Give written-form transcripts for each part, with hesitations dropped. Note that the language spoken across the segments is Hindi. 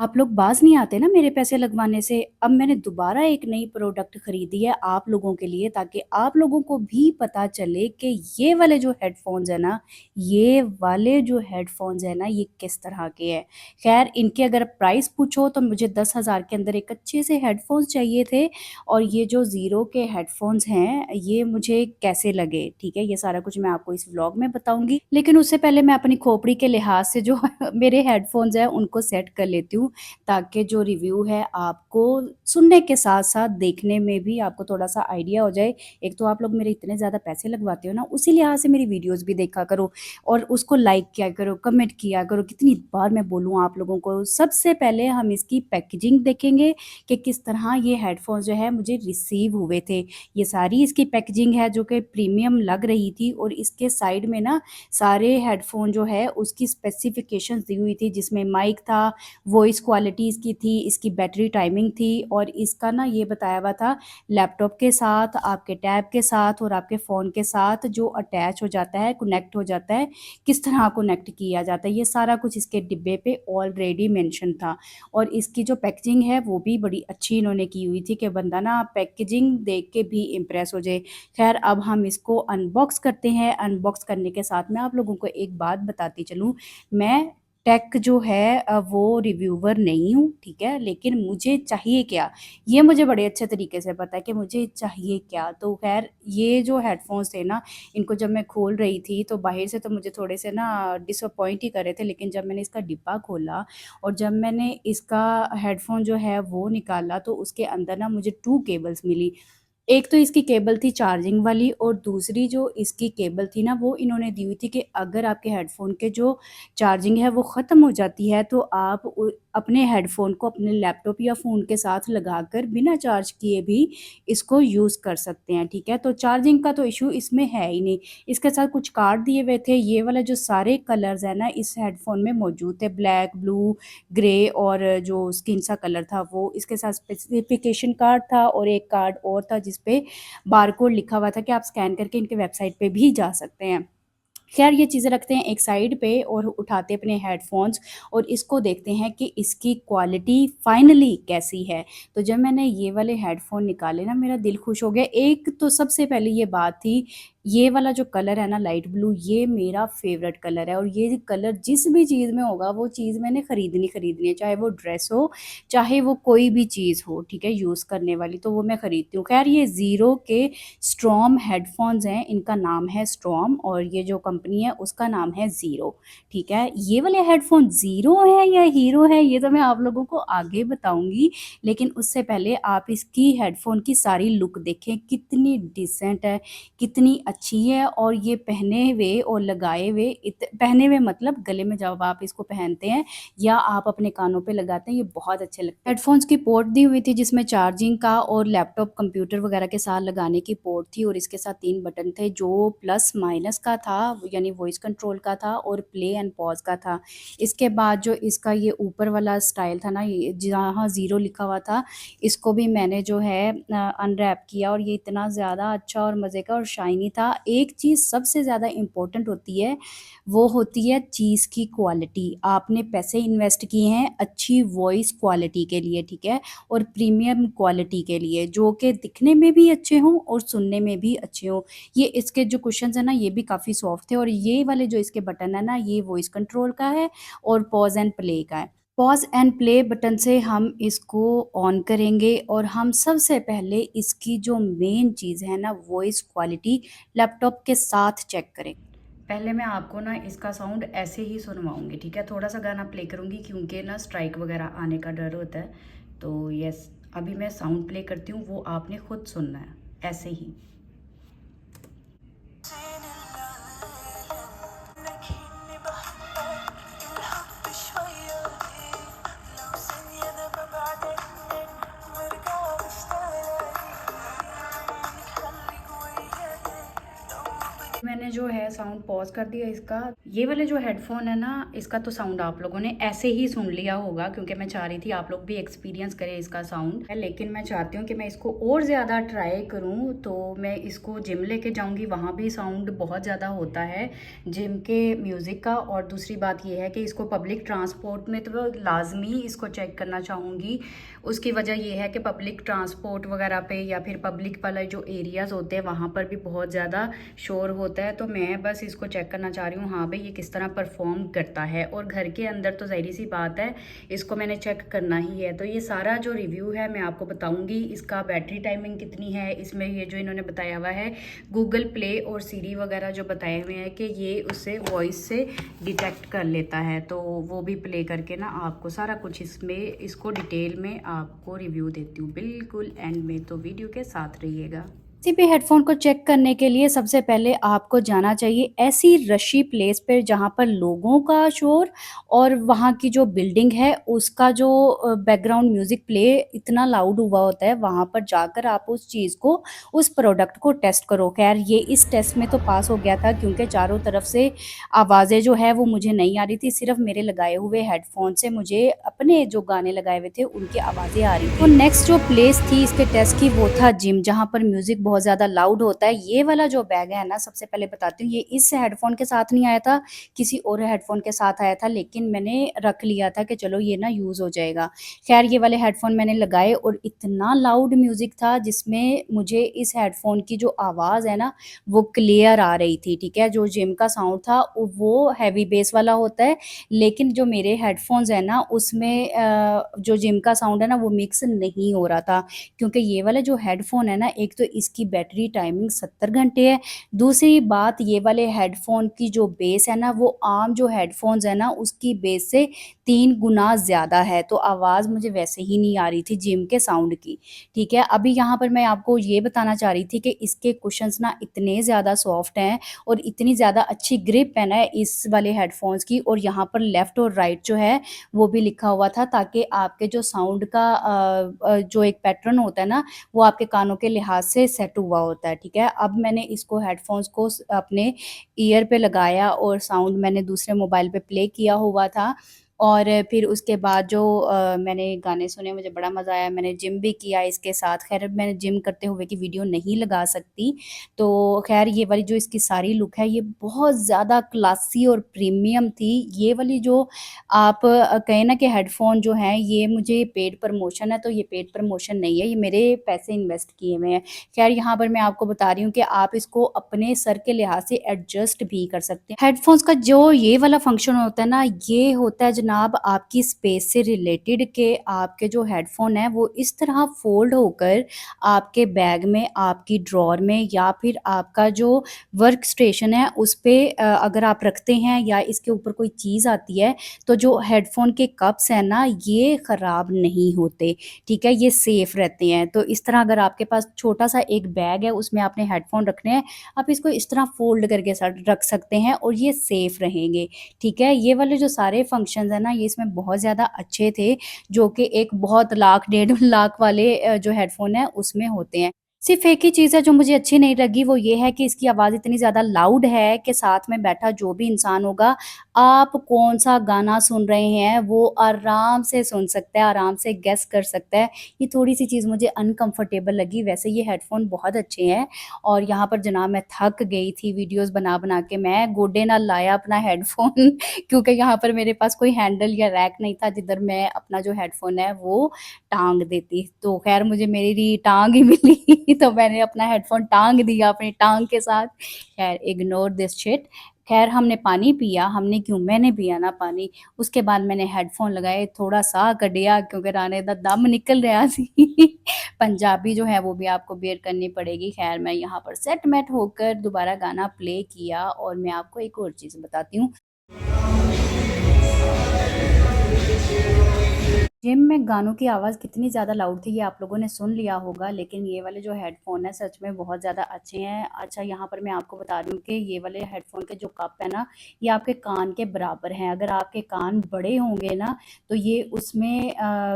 आप लोग बाज़ नहीं आते ना मेरे पैसे लगवाने से। अब मैंने दोबारा एक नई प्रोडक्ट खरीदी है आप लोगों के लिए, ताकि आप लोगों को भी पता चले कि ये वाले जो हेडफ़ोन्स हैं ना, ये किस तरह के हैं। ख़ैर, इनके अगर प्राइस पूछो तो मुझे 10,000 के अंदर एक अच्छे से हेडफ़ोन्स चाहिए थे, और ये जो ज़ीरो के हेडफ़ोन्स हैं, ये मुझे कैसे लगे, ठीक है? ये सारा कुछ मैं आपको इस व्लॉग में बताऊँगी। लेकिन उससे पहले मैं अपनी खोपड़ी के लिहाज़ से जो मेरे हेडफ़ोन्स हैं उनको सेट कर लेती हूँ, ताकि जो रिव्यू है आपको सुनने के साथ-साथ देखने में भी आपको थोड़ा-सा आइडिया हो जाए। एक तो आप लोग मेरे इतने ज़्यादा पैसे लगवाते हो ना, उसी लिहाज़ से मेरी वीडियोज़ भी देखा करो और उसको लाइक किया करो, कमेंट किया करो। कितनी बार मैं बोलूँ आप लोगों को। सबसे पहले हम इसकी पैकेजिंग देखेंगे कि किस तरह ये हेडफ़ोन्स जो है मुझे रिसीव हुए थे। ये सारी इसकी पैकेजिंग है जो कि प्रीमियम लग रही थी, और इसके साइड में ना सारे हेडफ़ोन जो है उसकी स्पेसिफ़िकेशंस दी हुई थी, जिसमें माइक था, वॉइस क्वालिटी इसकी थी, इसकी बैटरी टाइमिंग थी, और इसका ना ये बताया हुआ था लैपटॉप के साथ, आपके टैब के साथ और आपके फ़ोन के साथ जो अटैच हो जाता है, कनेक्ट हो जाता है, किस तरह कनेक्ट किया जाता है, ये सारा कुछ इसके डिब्बे पे ऑलरेडी मेंशन था। और इसकी जो पैकेजिंग है वो भी बड़ी अच्छी इन्होंने की हुई थी कि बंदा ना पैकेजिंग देख के भी इम्प्रेस हो जाए। ख़ैर, अब हम इसको अनबॉक्स करते हैं। अनबॉक्स करने के साथ मैं आप लोगों को एक बात बताती चलूँ, मैं टेक जो है वो रिव्यूवर नहीं हूँ, ठीक है? लेकिन मुझे चाहिए क्या, ये मुझे बड़े अच्छे तरीके से पता है कि मुझे चाहिए क्या। तो ख़ैर, ये जो हेडफ़ोन्स थे ना, इनको जब मैं खोल रही थी तो बाहर से तो मुझे थोड़े से ना डिसअपॉइंट ही कर रहे थे, लेकिन जब मैंने इसका डिब्बा खोला और जब मैंने इसका हेडफ़ोन जो है वो निकाला, तो उसके अंदर ना मुझे 2 केबल्स मिली। एक तो इसकी केबल थी चार्जिंग वाली, और दूसरी जो इसकी केबल थी ना, वो इन्होंने दी हुई थी कि अगर आपके हेडफ़ोन के जो चार्जिंग है वो ख़त्म हो जाती है, तो आप अपने हेडफ़ोन को अपने लैपटॉप या फ़ोन के साथ लगाकर बिना चार्ज किए भी इसको यूज़ कर सकते हैं, ठीक है? तो चार्जिंग का तो इशू इसमें है ही नहीं। इसके साथ कुछ कार्ड दिए हुए थे। ये वाला जो सारे कलर्स हैं ना इस हेडफ़ोन में मौजूद थे, ब्लैक, ब्लू, ग्रे और जो स्किन सा कलर था वो। इसके साथ स्पेसिफ़िकेशन कार्ड था, और एक कार्ड और था जिस पे बारकोड लिखा हुआ था कि आप स्कैन करके इनके वेबसाइट पे भी जा सकते हैं। ख़ैर, ये चीज़ें रखते हैं एक साइड पे और उठाते अपने हेडफ़ोन्स और इसको देखते हैं कि इसकी क्वालिटी फ़ाइनली कैसी है। तो जब मैंने ये वाले हेडफ़ोन निकाले ना, मेरा दिल खुश हो गया। एक तो सबसे पहले ये बात थी, ये वाला जो कलर है ना लाइट ब्लू, ये मेरा फ़ेवरेट कलर है, और ये कलर जिस भी चीज़ में होगा वो चीज़ मैंने खरीदनी है। चाहे वो ड्रेस हो, चाहे वो कोई भी चीज़ हो, ठीक है, यूज़ करने वाली, तो वो मैं खरीदती हूँ। ख़ैर, ये ज़ीरो के स्टॉर्म हेडफ़ोन्स हैं, इनका नाम है स्टॉर्म, और ये जो कंपनी है उसका नाम है ज़ीरो, ठीक है? ये वाले हेडफ़ोन ज़ीरो है या हीरो है, ये तो मैं आप लोगों को आगे बताऊँगी, लेकिन उससे पहले आप इसकी हेडफ़ोन की सारी लुक देखें, कितनी डिसेंट है, कितनी अच्छी है। और ये पहने हुए और लगाए हुए पहने हुए मतलब गले में जब आप इसको पहनते हैं या आप अपने कानों पे लगाते हैं, ये बहुत अच्छे लगते हैं। हेडफ़ोन्स की पोर्ट दी हुई थी जिसमें चार्जिंग का और लैपटॉप, कंप्यूटर वगैरह के साथ लगाने की पोर्ट थी, और इसके साथ 3 बटन थे जो प्लस माइनस का था, यानी वॉइस कंट्रोल का था और प्ले एंड पॉज़ का था। इसके बाद जो इसका ये ऊपर वाला स्टाइल था ना, ये जहाँ ज़ीरो लिखा हुआ था, इसको भी मैंने जो है अनरैप किया, और ये इतना ज़्यादा अच्छा और मज़े का और शाइनी था। एक चीज़ सबसे ज़्यादा इम्पोर्टेंट होती है, वो होती है चीज़ की क्वालिटी। आपने पैसे इन्वेस्ट किए हैं अच्छी वॉइस क्वालिटी के लिए, ठीक है? और प्रीमियम क्वालिटी के लिए, जो कि दिखने में भी अच्छे हों और सुनने में भी अच्छे हों। ये इसके जो कुशन्स हैं ना, ये भी काफ़ी सॉफ्ट थे, और ये वाले जो इसके बटन है ना, ये वॉइस कंट्रोल का है और पॉज़ एंड प्ले का है। पॉज़ एंड प्ले बटन से हम इसको ऑन करेंगे, और हम सबसे पहले इसकी जो मेन चीज़ है ना, वॉइस क्वालिटी लैपटॉप के साथ चेक करें। पहले मैं आपको ना इसका साउंड ऐसे ही सुनवाऊँगी, ठीक है? थोड़ा-सा गाना प्ले करूँगी क्योंकि ना स्ट्राइक वगैरह आने का डर होता है। तो यस, अभी मैं साउंड प्ले करती हूँ, वो आपने खुद सुनना है, ऐसे ही। मैंने जो है साउंड पॉज़ कर दिया इसका। ये वाले जो हेडफ़ोन है ना, इसका तो साउंड आप लोगों ने ऐसे ही सुन लिया होगा, क्योंकि मैं चाह रही थी आप लोग भी एक्सपीरियंस करें इसका साउंड। लेकिन मैं चाहती हूँ कि मैं इसको और ज़्यादा ट्राई करूँ, तो मैं इसको जिम लेके जाऊँगी, वहाँ भी साउंड बहुत ज़्यादा होता है जिम के म्यूज़िक का। और दूसरी बात ये है कि इसको पब्लिक ट्रांसपोर्ट में तो लाजमी इसको चेक करना चाहूँगी। उसकी वजह ये है कि पब्लिक ट्रांसपोर्ट वगैरह पे या फिर पब्लिक वाला जो एरियाज़ होते हैं वहाँ पर भी बहुत ज़्यादा शोर होता है। तो मैं बस इसको चेक करना चाह रही हूँ, हाँ भाई ये किस तरह परफॉर्म करता है। और घर के अंदर तो ज़ाहिर सी बात है, इसको मैंने चेक करना ही है। तो ये सारा जो रिव्यू है मैं आपको बताऊँगी। इसका बैटरी टाइमिंग कितनी है, इसमें ये जो इन्होंने बताया हुआ है गूगल प्ले और सीरी वगैरह जो बताए हुए हैं कि ये उससे वॉइस से डिटेक्ट कर लेता है, तो वो भी प्ले करके ना आपको सारा कुछ इसमें इसको डिटेल में आपको रिव्यू देती हूँ बिल्कुल एंड में। तो वीडियो के साथ रहिएगा। किसी भी हेडफ़ोन को चेक करने के लिए सबसे पहले आपको जाना चाहिए ऐसी रशी प्लेस पे जहाँ पर लोगों का शोर और वहाँ की जो बिल्डिंग है उसका जो बैकग्राउंड म्यूज़िक प्ले इतना लाउड हुआ होता है, वहाँ पर जाकर आप उस चीज़ को, उस प्रोडक्ट को टेस्ट करो। ख़ैर ये इस टेस्ट में तो पास हो गया था, क्योंकि चारों तरफ से आवाज़ें जो है वो मुझे नहीं आ रही थी, सिर्फ़ मेरे लगाए हुए हेडफ़ोन से मुझे अपने जो गाने लगाए हुए थे उनकी आवाज़ें आ रही थी। तो नेक्स्ट जो प्लेस थी इसके टेस्ट की वो था जिम, जहाँ पर म्यूज़िक बहुत ज़्यादा लाउड होता है। ये वाला जो बैग है ना, सबसे पहले बताती हूँ, ये इस हेडफ़ोन के साथ नहीं आया था, किसी और हेडफ़ोन के साथ आया था, लेकिन मैंने रख लिया था कि चलो ये ना यूज़ हो जाएगा। ख़ैर ये वाले हेडफ़ोन मैंने लगाए और इतना लाउड म्यूज़िक था जिसमें मुझे इस हेडफ़ोन की जो आवाज़ है ना वो क्लियर आ रही थी, ठीक है? जो जिम का साउंड था वो हेवी बेस वाला होता है, लेकिन जो मेरे हेडफ़ोन्स हैं ना उसमें जो जिम का साउंड है ना वो मिक्स नहीं हो रहा था। क्योंकि ये वाला जो हेडफ़ोन है ना, एक तो इसकी बैटरी टाइमिंग 70 घंटे है, दूसरी बात ये वाले हेडफ़ोन की जो बेस है ना वो आम जो हेडफ़ोन्स है ना उसकी बेस से 3 गुना ज़्यादा है, तो आवाज़ मुझे वैसे ही नहीं आ रही थी जिम के साउंड की, ठीक है? अभी यहाँ पर मैं आपको ये बताना चाह रही थी कि इसके कुशन्स ना इतने ज़्यादा सॉफ्ट हैं और इतनी ज़्यादा अच्छी ग्रिप है ना इस वाले हेडफ़ोन्स की, और यहाँ पर लेफ़्ट और राइट जो है वो भी लिखा हुआ था, ताकि आपके जो साउंड का जो एक पैटर्न होता है ना वो आपके कानों के लिहाज से सेट हुआ होता है, ठीक है? अब मैंने इसको हेडफ़ोन्स को अपने ईयर पे लगाया और साउंड मैंने दूसरे मोबाइल पे प्ले किया हुआ था, और फिर उसके बाद जो मैंने गाने सुने, मुझे बड़ा मज़ा आया। मैंने जिम भी किया इसके साथ, ख़ैर मैंने जिम करते हुए की वीडियो नहीं लगा सकती। तो ख़ैर ये वाली जो इसकी सारी लुक है ये बहुत ज़्यादा क्लासी और प्रीमियम थी। ये वाली जो आप कहें ना कि हेडफ़ोन जो हैं ये मुझे पेड प्रमोशन है, तो ये पेड प्रमोशन नहीं है, ये मेरे पैसे इन्वेस्ट किए हुए हैं। ख़ैर यहाँ पर मैं आपको बता रही हूँ कि आप इसको अपने सर के लिहाज से एडजस्ट भी कर सकते हैं। हेडफ़ोन्स का जो ये वाला फ़ंक्शन होता है ना, ये होता है जनाब आपकी स्पेस से रिलेटेड, कि आपके जो हेडफ़ोन हैं वो इस तरह फ़ोल्ड होकर आपके बैग में, आपकी ड्रॉअर में या फिर आपका जो वर्क स्टेशन है उस पे अगर आप रखते हैं या इसके ऊपर कोई चीज़ आती है, तो जो हेडफ़ोन के कप्स हैं ना ये ख़राब नहीं होते, ठीक है? ये सेफ़ रहते हैं। तो इस तरह अगर आपके पास छोटा-सा एक बैग है उसमें आपने हेडफ़ोन रखने हैं, आप इसको इस तरह फ़ोल्ड करके रख सकते हैं और ये सेफ़ रहेंगे, ठीक है? ये वाले जो सारे फ़ंक्शंस हैं ना ये इसमें बहुत ज़्यादा अच्छे थे, जो कि एक बहुत लाख, डेढ़ लाख वाले जो हेडफ़ोन हैं उसमें होते हैं। सिर्फ़ एक ही चीज़ है जो मुझे अच्छी नहीं लगी, वो ये है कि इसकी आवाज़ इतनी ज़्यादा लाउड है कि साथ में बैठा जो भी इंसान होगा, आप कौन-सा गाना सुन रहे हैं वो आराम से सुन सकता है, आराम से गेस कर सकता है। ये थोड़ी-सी चीज़ मुझे अनकम्फ़र्टेबल लगी। वैसे ये हेडफ़ोन बहुत अच्छे हैं, और यहाँ पर जनाब मैं थक गई थी वीडियोज़ बना-बना के, मैं गोडे नाल लाया अपना हेडफ़ोन क्योंकि यहाँ पर मेरे पास कोई हैंडल या रैक नहीं था जिधर मैं अपना जो हेडफ़ोन है वो टाँग देती। तो ख़ैर मुझे मेरी टाँग ही मिली तो मैंने अपना हेडफ़ोन टाँग दिया अपनी टाँग के साथ। ख़ैर इग्नोर दिस शिट। ख़ैर हमने पानी पिया, हमने क्यों, मैंने पिया ना पानी। उसके बाद मैंने हेडफ़ोन लगाए, थोड़ा साह कढिया क्योंकि राने दा दम निकल रहा सी। पंजाबी जो है वो भी आपको बेयर करनी पड़ेगी। ख़ैर मैं यहाँ पर सेट-मेट होकर दोबारा गाना प्ले किया, और मैं आपको एक और चीज़ बताती हूँ। जिम में गानों की आवाज़ कितनी ज़्यादा लाउड थी ये आप लोगों ने सुन लिया होगा, लेकिन ये वाले जो हेडफ़ोन हैं सच में बहुत ज़्यादा अच्छे हैं। अच्छा, यहाँ पर मैं आपको बता दूँ कि ये वाले हेडफ़ोन के जो कप है ना, ये आपके कान के बराबर हैं। अगर आपके कान बड़े होंगे ना, तो ये उसमें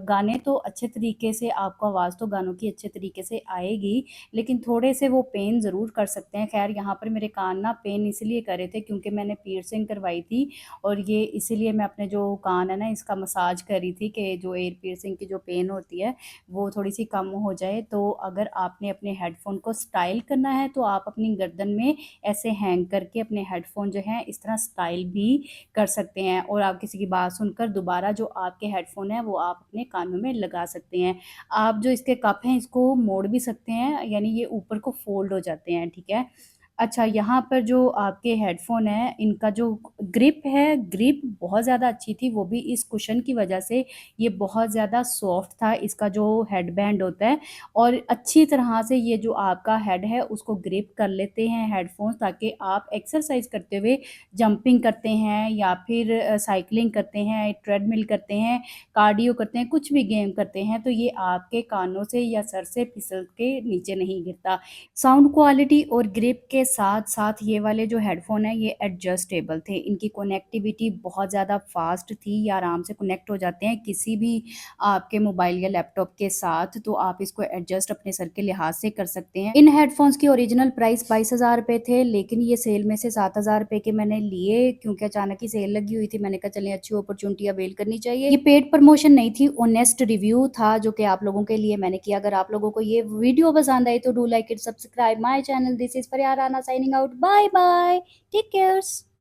गाने तो अच्छे तरीके से आपको आवाज़ तो गानों की अच्छे तरीके से आएगी, लेकिन थोड़े से वो पेन ज़रूर कर सकते हैं। ख़ैर यहाँ पर मेरे कान ना पेन इसलिए कर रहे थे क्योंकि मैंने पियर्सिंग करवाई थी, और ये इसीलिए मैं अपने जो कान है ना इसका मसाज कर रही थी कि जो एयर पियर्सिंग की जो पेन होती है वो थोड़ी-सी कम हो जाए। तो अगर आपने अपने हेडफ़ोन को स्टाइल करना है तो आप अपनी गर्दन में ऐसे हैंग करके अपने हेडफ़ोन जो हैं इस तरह स्टाइल भी कर सकते हैं, और आप किसी की बात सुनकर दोबारा जो आपके हेडफ़ोन हैं वो आप अपने कानों में लगा सकते हैं। आप जो इसके कप हैं इसको मोड़ भी सकते हैं, यानी ये ऊपर को फ़ोल्ड हो जाते हैं, ठीक है? अच्छा, यहाँ पर जो आपके हेडफ़ोन हैं, इनका जो ग्रिप है, ग्रिप बहुत ज़्यादा अच्छी थी, वो भी इस कुशन की वजह से। ये बहुत ज़्यादा सॉफ्ट था, इसका जो हेडबैंड होता है, और अच्छी तरह से ये जो आपका हेड है, उसको ग्रिप कर लेते हैं हेडफ़ोन्स, ताकि आप एक्सरसाइज़ करते हुए जंपिंग करते हैं या फिर साइक्लिंग करते हैं, ट्रेडमिल करते हैं, कार्डियो करते हैं, कुछ भी गेम करते हैं, तो ये आपके कानों से या सर से फिसल के नीचे नहीं गिरता। साउंड क्वालिटी और ग्रिप के साथ-साथ ये वाले जो हेडफ़ोन हैं ये एडजस्टेबल थे। इनकी कनेक्टिविटी बहुत ज़्यादा फ़ास्ट थी, ये आराम से कनेक्ट हो जाते हैं किसी भी आपके मोबाइल या लैपटॉप के साथ, तो आप इसको एडजस्ट अपने सर के लिहाज से कर सकते हैं। इन हेडफ़ोन्स की ओरिजिनल प्राइस 22,000 रुपए थे, लेकिन ये सेल में से 7,000 रुपए के मैंने लिए क्योंकि अचानक ही सेल लगी हुई थी। मैंने कहा चलें अच्छी अपॉर्च्युनिटी अवेल करनी चाहिए। ये पेड प्रमोशन नहीं थी, ऑनेस्ट रिव्यू था जो कि आप लोगों के लिए मैंने किया। अगर आप लोगों को ये वीडियो पसंद आई तो do like it, subscribe my channel. This is Fariya Rana signing out. Bye bye, take cares.